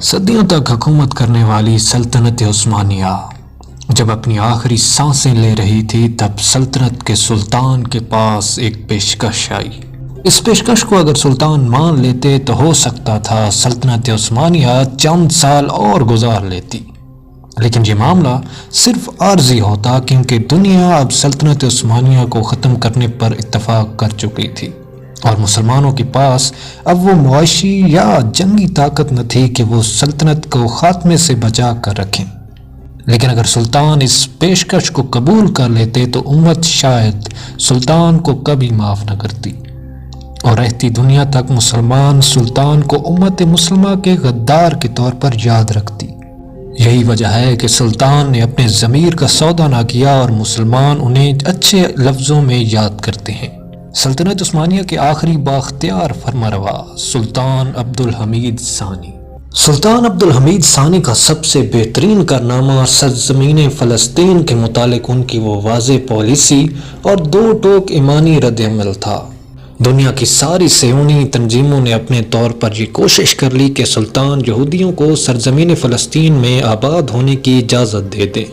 صدیوں تک حکومت کرنے والی سلطنت عثمانیہ جب اپنی آخری سانسیں لے رہی تھی تب سلطنت کے سلطان کے پاس ایک پیشکش آئی۔ اس پیشکش کو اگر سلطان مان لیتے تو ہو سکتا تھا سلطنت عثمانیہ چند سال اور گزار لیتی، لیکن یہ معاملہ صرف عارضی ہوتا کیونکہ دنیا اب سلطنت عثمانیہ کو ختم کرنے پر اتفاق کر چکی تھی اور مسلمانوں کے پاس اب وہ معاشی یا جنگی طاقت نہ تھی کہ وہ سلطنت کو خاتمے سے بچا کر رکھیں۔ لیکن اگر سلطان اس پیشکش کو قبول کر لیتے تو امت شاید سلطان کو کبھی معاف نہ کرتی اور رہتی دنیا تک مسلمان سلطان کو امت مسلمہ کے غدار کے طور پر یاد رکھتی۔ یہی وجہ ہے کہ سلطان نے اپنے ضمیر کا سودا نہ کیا اور مسلمان انہیں اچھے لفظوں میں یاد کرتے ہیں۔ سلطنت عثمانیہ کے آخری بااختیار فرمانروا سلطان عبدالحمید ثانی۔ سلطان عبدالحمید ثانی کا سب سے بہترین کارنامہ سرزمین فلسطین کے متعلق ان کی وہ واضح پالیسی اور دو ٹوک ایمانی رد عمل تھا۔ دنیا کی ساری صہیونی تنظیموں نے اپنے طور پر یہ کوشش کر لی کہ سلطان یہودیوں کو سرزمین فلسطین میں آباد ہونے کی اجازت دے دے۔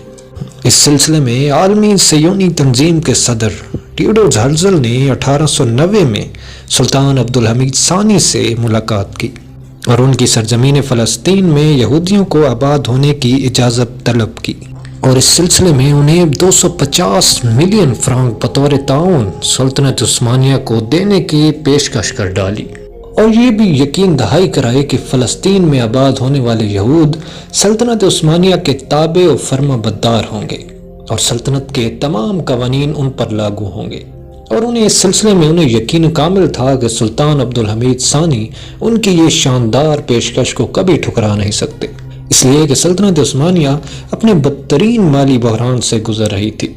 اس سلسلے میں عالمی صہیونی تنظیم کے صدر ٹیوڈور ہرزل نے 1890 میں سلطان عبدالحمید ثانی سے ملاقات کی اور ان کی سرزمین فلسطین میں یہودیوں کو آباد ہونے کی اجازت طلب کی اور اس سلسلے میں انہیں 250 ملین فرانک بطور تعاون سلطنت عثمانیہ کو دینے کی پیشکش کر ڈالی اور یہ بھی یقین دہائی کرائی کہ فلسطین میں آباد ہونے والے یہود سلطنت عثمانیہ کے تابع و فرما بردار ہوں گے اور سلطنت کے تمام قوانین ان پر لاگو ہوں گے، اور انہیں اس سلسلے میں انہیں یقین کامل تھا کہ سلطان عبدالحمید ثانی ان کی یہ شاندار پیشکش کو کبھی ٹھکرا نہیں سکتے، اس لیے کہ سلطنت عثمانیہ اپنے بدترین مالی بحران سے گزر رہی تھی۔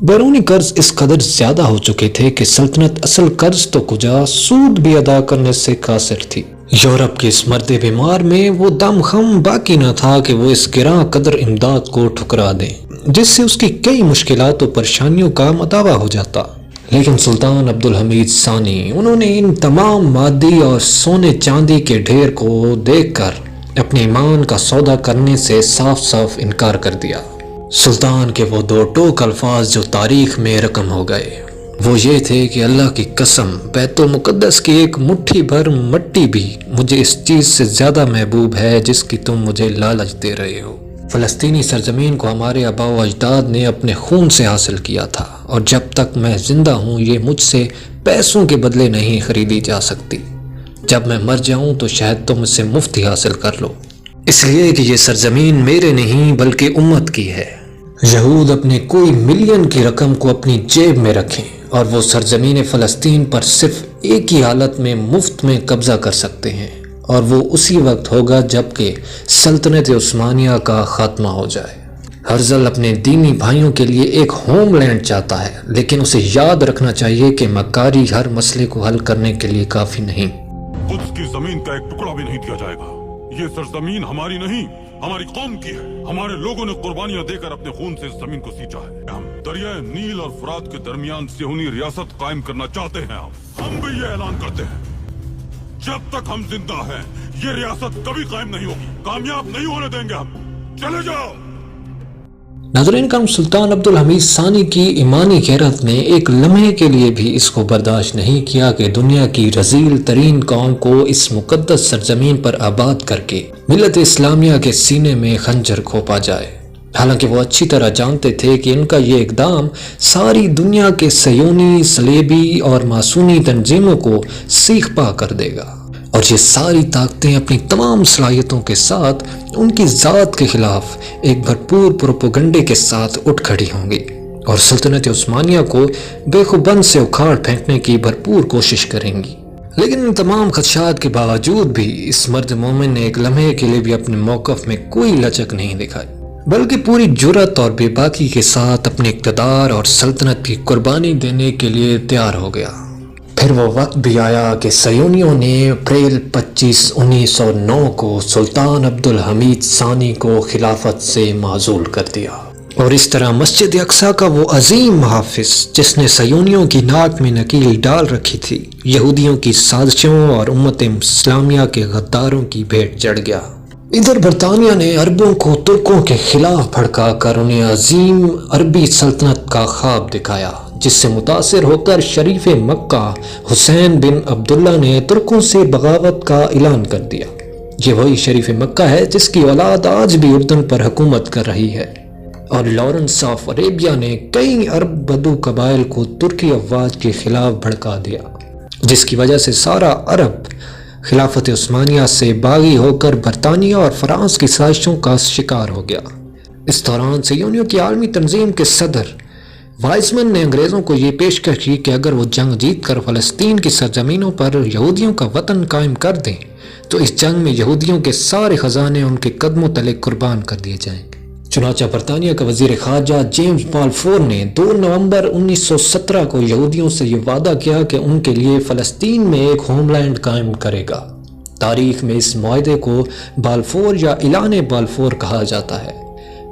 بیرونی قرض اس قدر زیادہ ہو چکے تھے کہ سلطنت اصل قرض تو کجا سود بھی ادا کرنے سے قاصر تھی۔ یورپ کے اس مرد بیمار میں وہ دم خم باقی نہ تھا کہ وہ اس گراں قدر امداد کو ٹھکرا دیں جس سے اس کی کئی مشکلات و پریشانیوں کا مداوع ہو جاتا۔ لیکن سلطان عبدالحمید ثانی انہوں نے ان تمام مادی اور سونے چاندی کے ڈھیر کو دیکھ کر اپنے ایمان کا سودا کرنے سے صاف صاف انکار کر دیا۔ سلطان کے وہ دو ٹوک الفاظ جو تاریخ میں رقم ہو گئے وہ یہ تھے کہ اللہ کی قسم بیت المقدس کی ایک مٹھی بھر مٹی بھی مجھے اس چیز سے زیادہ محبوب ہے جس کی تم مجھے لالچ دے رہے ہو۔ فلسطینی سرزمین کو ہمارے آباء و اجداد نے اپنے خون سے حاصل کیا تھا اور جب تک میں زندہ ہوں یہ مجھ سے پیسوں کے بدلے نہیں خریدی جا سکتی۔ جب میں مر جاؤں تو شاید تم اسے مفت ہی حاصل کر لو، اس لیے کہ یہ سرزمین میرے نہیں بلکہ امت کی ہے۔ یہود اپنے کوئی ملین کی رقم کو اپنی جیب میں رکھیں اور وہ سرزمین فلسطین پر صرف ایک ہی حالت میں مفت میں قبضہ کر سکتے ہیں اور وہ اسی وقت ہوگا جب کہ سلطنت عثمانیہ کا خاتمہ ہو جائے۔ ہرزل اپنے دینی بھائیوں کے لیے ایک ہوم لینڈ چاہتا ہے، لیکن اسے یاد رکھنا چاہیے کہ مکاری ہر مسئلے کو حل کرنے کے لیے کافی نہیں۔ قدس کی زمین کا ایک ٹکڑا بھی نہیں دیا جائے گا۔ یہ سرزمین ہماری نہیں ہماری قوم کی ہے۔ ہمارے لوگوں نے قربانیاں دے کر اپنے خون سے اس زمین کو سینچا ہے۔ ہم دریائے نیل اور فرات کے درمیان صہیونی ریاست قائم کرنا چاہتے ہیں۔ ہم بھی یہ اعلان کرتے ہیں جب تک ہم زندہ ہیں یہ ریاست کبھی قائم نہیں ہوگی، کامیاب نہیں ہونے دیں گے ہم۔ چلے جاؤ۔ ناظرین کرام، سلطان عبدالحمید ثانی کی ایمانی غیرت نے ایک لمحے کے لیے بھی اس کو برداشت نہیں کیا کہ دنیا کی رذیل ترین قوم کو اس مقدس سرزمین پر آباد کر کے ملت اسلامیہ کے سینے میں خنجر کھوپا جائے۔ حالانکہ وہ اچھی طرح جانتے تھے کہ ان کا یہ اقدام ساری دنیا کے صہیونی، صلیبی اور ماسونی تنظیموں کو سیخ پا کر دے گا اور یہ ساری طاقتیں اپنی تمام صلاحیتوں کے ساتھ ان کی ذات کے خلاف ایک بھرپور پروپیگنڈے کے ساتھ اٹھ کھڑی ہوں گی اور سلطنت عثمانیہ کو بے خوبند سے اکھاڑ پھینکنے کی بھرپور کوشش کریں گی۔ لیکن ان تمام خدشات کے باوجود بھی اس مرد مومن نے ایک لمحے کے لیے بھی اپنے موقف میں کوئی لچک نہیں دکھائی، بلکہ پوری جرأت اور بے باکی کے ساتھ اپنے اقتدار اور سلطنت کی قربانی دینے کے لیے تیار ہو گیا۔ پھر وہ وقت بھی آیا کہ صہیونیوں نے اپریل 25، 1909 کو سلطان عبدالحمید ثانی کو خلافت سے معزول کر دیا اور اس طرح مسجد اقصیٰ کا وہ عظیم محافظ جس نے صہیونیوں کی ناک میں نکیل ڈال رکھی تھی یہودیوں کی سازشوں اور امت اسلامیہ کے غداروں کی بھیٹ چڑھ گیا۔ ادھر برطانیہ نے عربوں کو ترکوں کے خلاف بھڑکا کر انہیں عظیم عربی سلطنت کا خواب دکھایا، جس سے متاثر ہو کر شریف مکہ حسین بن عبداللہ نے ترکوں سے بغاوت کا اعلان کر دیا۔ یہ وہی شریف مکہ ہے جس کی اولاد آج بھی اردن پر حکومت کر رہی ہے، اور لارنس آف عربیہ نے کئی عرب بدو قبائل کو ترکی افواج کے خلاف بھڑکا دیا، جس کی وجہ سے سارا عرب خلافت عثمانیہ سے باغی ہو کر برطانیہ اور فرانس کی سازشوں کا شکار ہو گیا۔ اس دوران صہیونیوں کی عالمی تنظیم کے صدر وائزمن نے انگریزوں کو یہ پیشکش کی کہ اگر وہ جنگ جیت کر فلسطین کی سرزمینوں پر یہودیوں کا وطن قائم کر دیں تو اس جنگ میں یہودیوں کے سارے خزانے ان کے قدموں تلے قربان کر دیے جائیں گے۔ چنانچہ برطانیہ کا وزیر خارجہ جیمز بالفور نے 2 نومبر 1917 کو یہودیوں سے یہ وعدہ کیا کہ ان کے لیے فلسطین میں ایک ہوم لینڈ قائم کرے گا۔ تاریخ میں اس معاہدے کو بالفور یا اعلان بالفور کہا جاتا ہے۔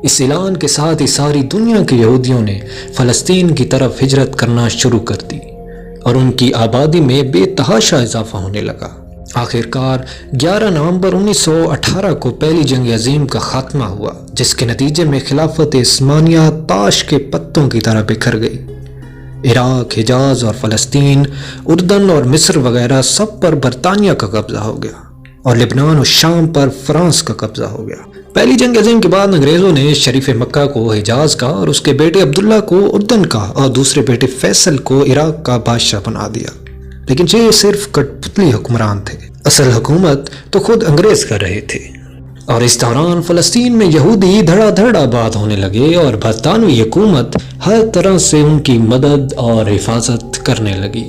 اس اعلان کے ساتھ ہی ساری دنیا کے یہودیوں نے فلسطین کی طرف ہجرت کرنا شروع کر دی اور ان کی آبادی میں بے تحاشا اضافہ ہونے لگا۔ آخرکار 11 نومبر 1918 کو پہلی جنگ عظیم کا خاتمہ ہوا، جس کے نتیجے میں خلافت عثمانیہ تاش کے پتوں کی طرح بکھر گئی۔ عراق، حجاز اور فلسطین، اردن اور مصر وغیرہ سب پر برطانیہ کا قبضہ ہو گیا، اور لبنان اور شام پر فرانس کا قبضہ ہو گیا۔ پہلی جنگ عظیم کے بعد انگریزوں نے شریف مکہ کو حجاز کا اور اس کے بیٹے عبداللہ کو اردن کا اور دوسرے بیٹے فیصل کو عراق کا بادشاہ بنا دیا، لیکن یہ صرف کٹ پتلی حکمران تھے، اصل حکومت تو خود انگریز کر رہے تھے۔ اور اس دوران فلسطین میں یہودی دھڑا دھڑ آباد ہونے لگے اور برطانوی حکومت ہر طرح سے ان کی مدد اور حفاظت کرنے لگی۔